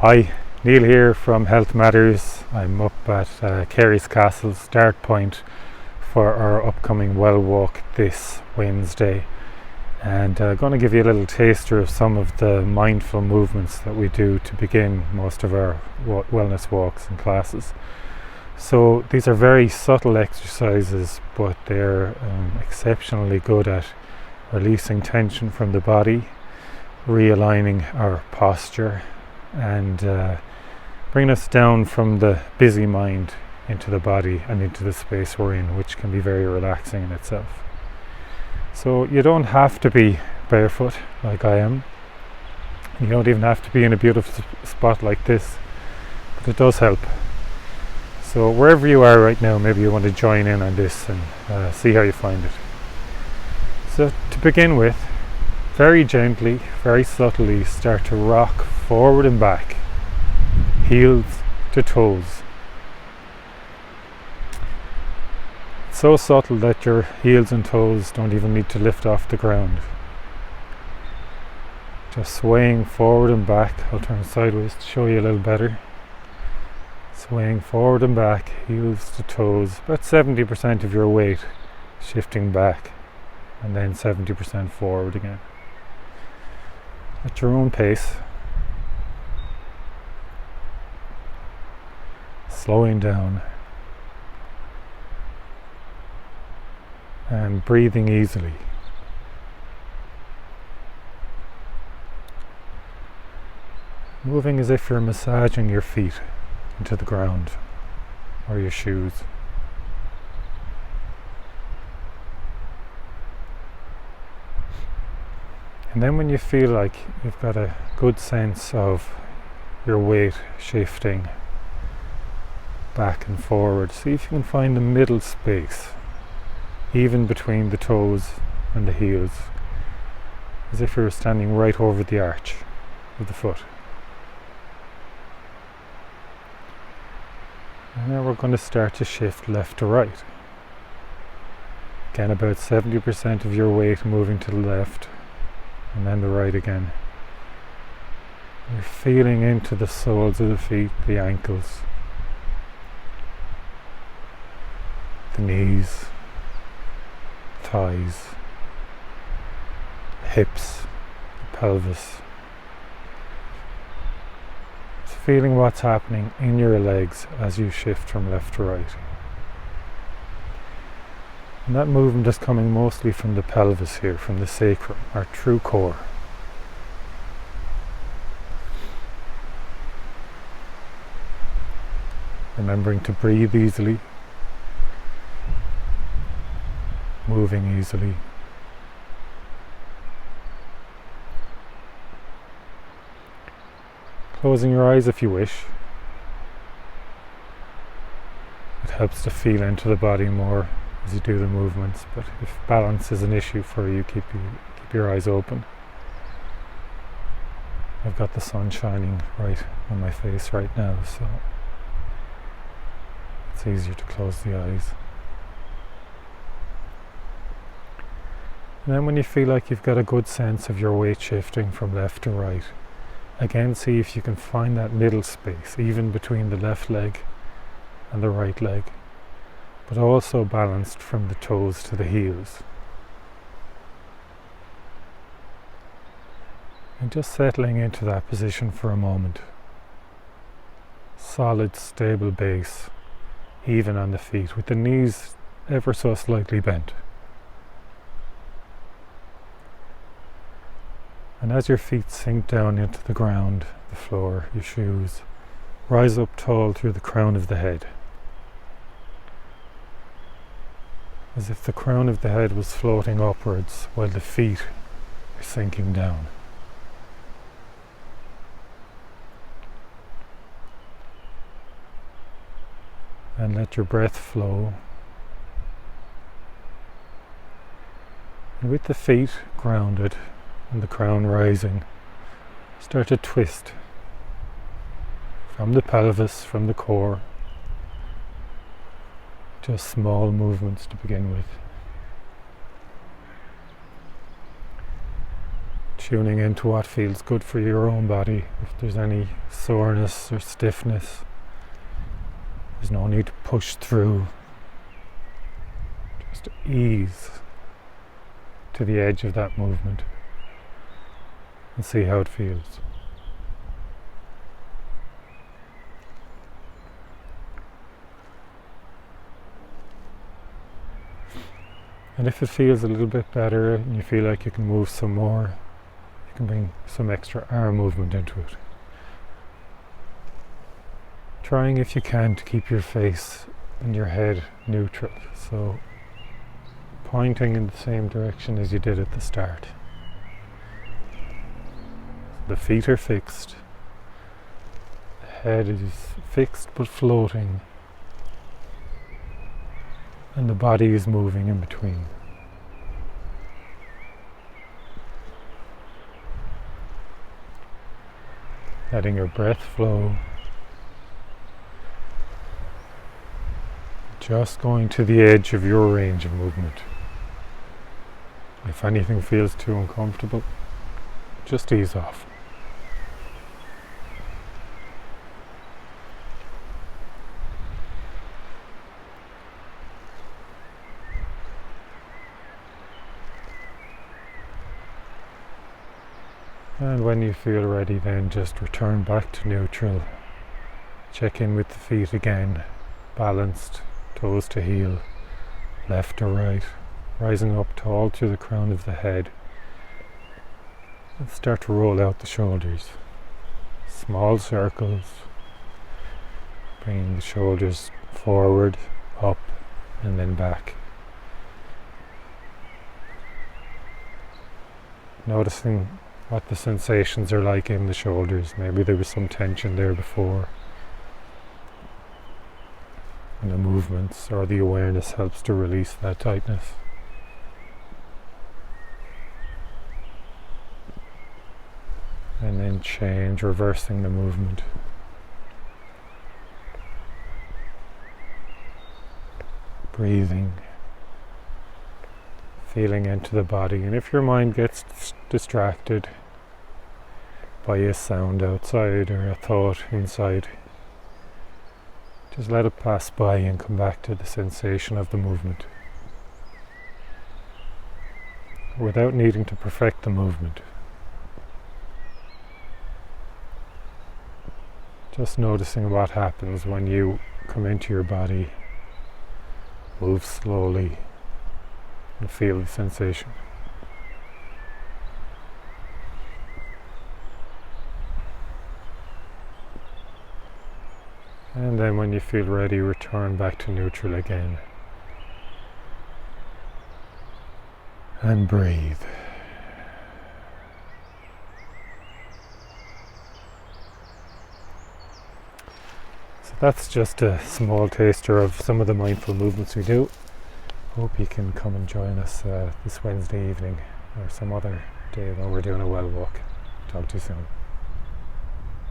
Hi, Neil here from Health Matters. I'm up at Carey's Castle start point for our upcoming well walk this Wednesday, and I'm going to give you a little taster of some of the mindful movements that we do to begin most of our wellness walks and classes. So these are very subtle exercises, but they're exceptionally good at releasing tension from the body, realigning our posture, and bringing us down from the busy mind into the body and into the space we're in, which can be very relaxing in itself. So you don't have to be barefoot like I am. You don't even have to be in a beautiful spot like this, but it does help. So wherever you are right now, maybe you want to join in on this and see how you find it. So to begin with, very gently, very subtly start to rock forward and back, heels to toes. It's so subtle that your heels and toes don't even need to lift off the ground. Just swaying forward and back. I'll turn sideways to show you a little better. Swaying forward and back, heels to toes, about 70% of your weight shifting back, and then 70% forward again. At your own pace, slowing down and breathing easily. Moving as if you're massaging your feet into the ground or your shoes. And then when you feel like you've got a good sense of your weight shifting back and forward, see if you can find the middle space, even between the toes and the heels, as if you were standing right over the arch of the foot. And now we're going to start to shift left to right. Again, about 70% of your weight moving to the left, and then the right again. You're feeling into the soles of the feet, the ankles, the knees, thighs, hips, the pelvis. It's feeling what's happening in your legs as you shift from left to right. And that movement is coming mostly from the pelvis here, from the sacrum, our true core. Remembering to breathe easily, moving easily. Closing your eyes if you wish. It helps to feel into the body more as you do the movements, but if balance is an issue for you, keep your eyes open. I've got the sun shining right on my face right now, so it's easier to close the eyes. And then when you feel like you've got a good sense of your weight shifting from left to right, again see if you can find that middle space, even between the left leg and the right leg, but also balanced from the toes to the heels. And just settling into that position for a moment. Solid, stable base, even on the feet, with the knees ever so slightly bent. And as your feet sink down into the ground, the floor, your shoes, rise up tall through the crown of the head, as if the crown of the head was floating upwards while the feet are sinking down. And let your breath flow. And with the feet grounded and the crown rising, start to twist from the pelvis, from the core. Just small movements to begin with. tuning into what feels good for your own body. If there's any soreness or stiffness, there's no need to push through. Just ease to the edge of that movement and see how it feels. And if it feels a little bit better and you feel like you can move some more, you can bring some extra arm movement into it. Trying, if you can, to keep your face and your head neutral, so pointing in the same direction as you did at the start. The feet are fixed, the head is fixed but floating, and the body is moving in between. Letting your breath flow. Just going to the edge of your range of movement. If anything feels too uncomfortable, just ease off. And when you feel ready, then just return back to neutral. Check in with the feet again, balanced, toes to heel, left or right, rising up tall to the crown of the head. And start to roll out the shoulders. Small circles, bringing the shoulders forward, up, and then back. Noticing what the sensations are like in the shoulders. Maybe there was some tension there before. And the movements or the awareness helps to release that tightness. And then change, reversing the movement. Breathing. Feeling into the body, and if your mind gets distracted by a sound outside or a thought inside, just let it pass by and come back to the sensation of the movement without needing to perfect the movement. Just noticing what happens when you come into your body, move slowly, and feel the sensation. And then when you feel ready, return back to neutral again. And breathe. So that's just a small taster of some of the mindful movements we do. Hope you can come and join us this Wednesday evening or some other day when we're doing a well walk. Talk to you soon.